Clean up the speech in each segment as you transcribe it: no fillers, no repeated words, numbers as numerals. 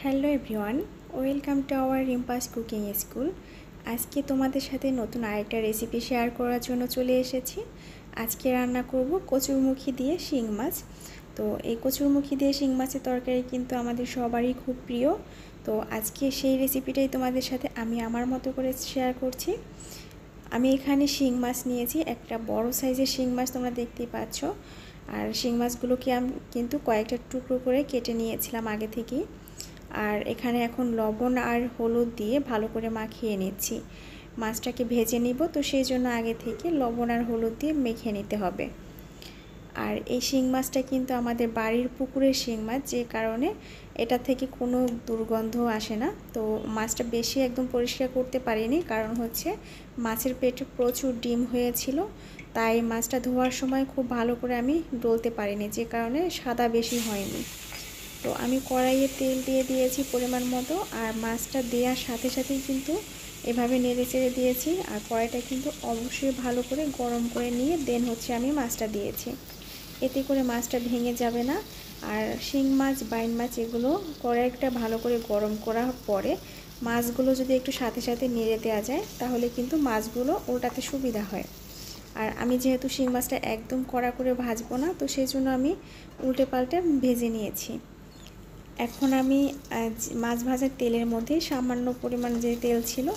Hello everyone, welcome to our রিম্পাস cooking school. আজকে তোমাদের সাথে নতুন আরেকটা রেসিপি শেয়ার করার জন্য চলে এসেছি। আজকে রান্না করব কচুরমুখী দিয়ে শিং মাছ। তো এই কচুরমুখী দিয়ে শিং মাছের তরকারি কিন্তু আমাদের সবারই খুব প্রিয়। তো আজকে সেই রেসিপিটাই তোমাদের সাথে আমি আমার মতো করে শেয়ার করছি। আমি এখানে শিং মাছ নিয়েছি, একটা বড় সাইজের শিং মাছ তোমরা দেখতেই পাচ্ছ। আর শিং মাছগুলোকে আমি কিন্তু কয়েকটা টুকরো করে কেটে নিয়েছিলাম আগে থেকেই। আর এখানে এখন লবণ আর হলুদ দিয়ে ভালো করে মাখিয়ে নিচ্ছি। মাছটাকে ভেজে নিব, তো সেই জন্য আগে থেকে লবণ আর হলুদ দিয়ে মেখে নিতে হবে। আর এই শিং মাছটা কিন্তু আমাদের বাড়ির পুকুরের শিং মাছ, যে কারণে এটা থেকে কোনো দুর্গন্ধ আসে না। তো মাছটা বেশি একদম পরিষ্কার করতে পারিনি, কারণ হচ্ছে মাছের পেটে প্রচুর ডিম হয়েছিল, তাই মাছটা ধোয়ার সময় খুব ভালো করে আমি ডলতে পারিনি, যে কারণে সাদা বেশি হয়নি। তো আমি কড়াইয়ে তেল দিয়ে দিয়েছি পরিমাণ মতো, আর মাছটা দেওয়ার সাথে সাথেই কিন্তু এভাবে নেড়ে চেড়ে দিয়েছি। আর কড়াইটা কিন্তু অবশ্যই ভালো করে গরম করে নিয়ে দেন হচ্ছে আমি মাছটা দিয়েছি, এতে করে মাছটা ভেঙে যাবে না। আর শিং মাছ, বাইন মাছ এগুলো কড়াইটা ভালো করে গরম করার পরে মাছগুলো যদি একটু সাথে সাথে নেড়ে দেওয়া যায়, তাহলে কিন্তু মাছগুলো ওটাতে সুবিধা হয়। আর আমি যেহেতু শিং মাছটা একদম কড়া করে ভাজবো না, তো সেই জন্য আমি উল্টে পাল্টে ভেজে নিয়েছি। এখন আমি মাছ ভাজার তেলের মধ্যে সামান্য পরিমাণ যে তেল ছিল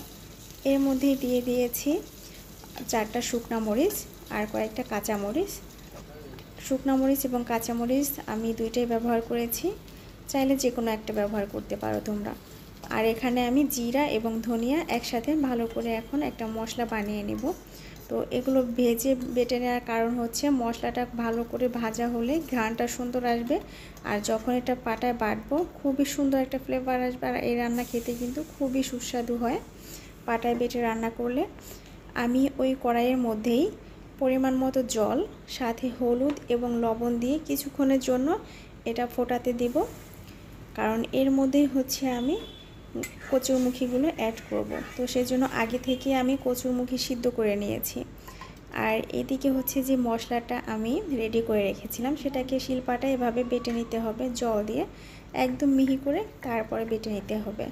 এর মধ্যেই দিয়ে দিয়েছি 4টা শুকনা মরিচ আর কয়েকটা কাঁচা মরিচ। শুকনা মরিচ এবং কাঁচা মরিচ আমি দুইটাই ব্যবহার করেছি, চাইলে যে কোনো একটা ব্যবহার করতে পারো তোমরা। আর এখানে আমি জিরা এবং ধনিয়া একসাথে ভালো করে এখন একটা মশলা বানিয়ে নেব। তো এগুলো ভেজে বেটে নেওয়ার কারণ হচ্ছে মশলাটা ভালো করে ভাজা হলে ঘ্রাণটা সুন্দর আসবে, আর যখন এটা পাটায় বাটবো খুবই সুন্দর একটা ফ্লেভার আসবে। আর এই রান্না খেতে কিন্তু খুবই সুস্বাদু হয় পাটায় বেটে রান্না করলে। আমি ওই কড়াইয়ের মধ্যেই পরিমাণ মতো জল, সাথে হলুদ এবং লবণ দিয়ে কিছুক্ষণের জন্য এটা ফোটাতে দেব, কারণ এর মধ্যেই হচ্ছে আমি কচুরমুখীগুলো অ্যাড করব। তো সেজন্য আগে থেকে আমি কচুরমুখী সিদ্ধ করে নিয়েছি। আর এদিকে হচ্ছে যে মশলাটা আমি রেডি করে রেখেছিলাম, সেটাকে শিলপাটায় এভাবে বেটে নিতে হবে, জল দিয়ে একদম মিহি করে তারপরে বেটে নিতে হবে।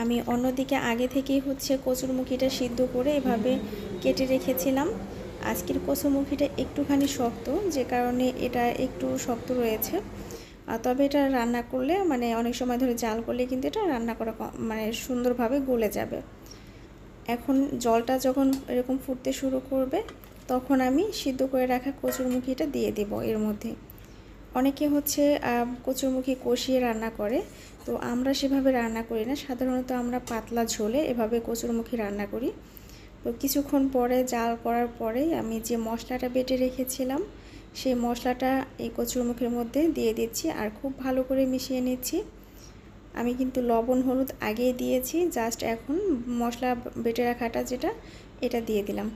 আমি অন্যদিকে আগে থেকেই হচ্ছে কচুরমুখীটা সিদ্ধ করে এভাবে কেটে রেখেছিলাম। আজকের কচুরমুখীটা একটুখানি শক্ত, যে কারণে এটা একটু শক্ত রয়েছে। তবে এটা রান্না করলে মানে অনেক সময় ধরে জাল করলে কিন্তু এটা রান্না করা মানে সুন্দরভাবে গলে যাবে। এখন জলটা যখন এরকম ফুটতে শুরু করবে, তখন আমি সিদ্ধ করে রাখা কচুরমুখীটা দিয়ে দেব এর মধ্যে। অনেকে হচ্ছে কচুরমুখী কষিয়ে রান্না করে, তো আমরা সেভাবে রান্না করি না। সাধারণত আমরা পাতলা ঝোলে এভাবে কচুরমুখী রান্না করি। তো কিছুক্ষণ পরে জাল করার পরেই আমি যে মশলাটা বেটে রেখেছিলাম, সেই মশলাটা এই কচুরমুখীর মধ্যে দিয়ে দিচ্ছি আর খুব ভালো করে মিশিয়ে নিচ্ছি। আমি কিন্তু লবণ হলুদ আগেই দিয়েছি, জাস্ট এখন মশলা বেটে রাখাটা যেটা এটা দিয়ে দিলাম,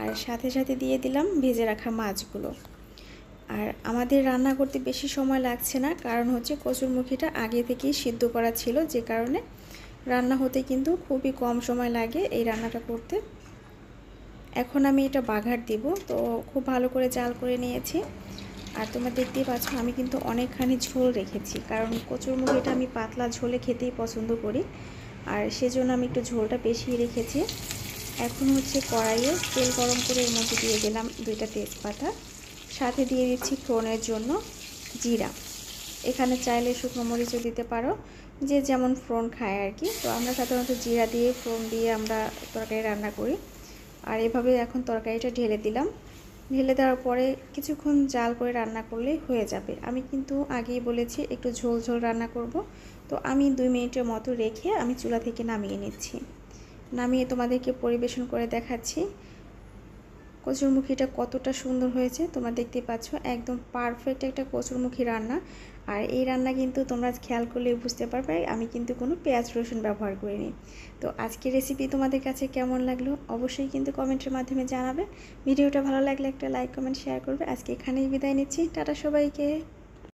আর সাথে সাথে দিয়ে দিলাম ভেজে রাখা মাছগুলো। আর আমাদের রান্না করতে বেশি সময় লাগছে না, কারণ হচ্ছে কচুরমুখীটা আগে থেকেই সিদ্ধ করা ছিল, যে কারণে রান্না হতে কিন্তু খুবই কম সময় লাগে এই রান্নাটা করতে। এখন আমি এটা বাঘার দিব, তো খুব ভালো করে জাল করে নিয়েছি। আর তোমরা দেখতেই পাচ্ছ আমি কিন্তু অনেকখানি ঝোল রেখেছি, কারণ কচুরমুখীটা আমি পাতলা ঝোলে খেতেই পছন্দ করি, আর সেজন্য আমি একটু ঝোলটা বেশি রেখেছি। এখন হচ্ছে কড়াইয়ে তেল গরম করে এর মধ্যে দিয়ে দিলাম 2টা তেজপাতা, সাথে দিয়ে দিচ্ছি ফোড়নের জন্য জিরা। এখানে চাইলে শুকনো মরিচও দিতে পারো, যে যেমন ফোড়ন খায় আর কি। তো আমরা সাধারণত জিরা দিয়ে ফোড়ন দিয়ে আমরা তরকারি রান্না করি। আর এভাবে এখন তরকারিটা ঢেলে দিলাম। ঢেলে দেওয়ার পরে কিছুক্ষণ জাল করে রান্না করলেই হয়ে যাবে। আমি কিন্তু আগেই বলেছি একটু ঝোল ঝোল রান্না করব, তো আমি 2 মিনিটের মতো রেখে আমি চুলা থেকে নামিয়ে নিচ্ছি। নামিয়ে তোমাদেরকে পরিবেশন করে দেখাচ্ছি কচুরমুখীটা কতটা সুন্দর হয়েছে। তোমরা দেখতে পাচ্ছ একদম পারফেক্ট একটা কচুরমুখী রান্না। আর এই রান্না কিন্তু তোমরা খেয়াল করলে বুঝতে পারবে আমি কিন্তু কোনো পেঁয়াজ রসুন ব্যবহার করিনি। তো আজকের রেসিপি তোমাদের কাছে কেমন লাগলো অবশ্যই কিন্তু কমেন্টের মাধ্যমে জানাবে। ভিডিওটা ভালো লাগলে একটা লাইক কমেন্ট শেয়ার করবে। আজকে এখানেই বিদায় নিচ্ছি, টাটা সবাইকে।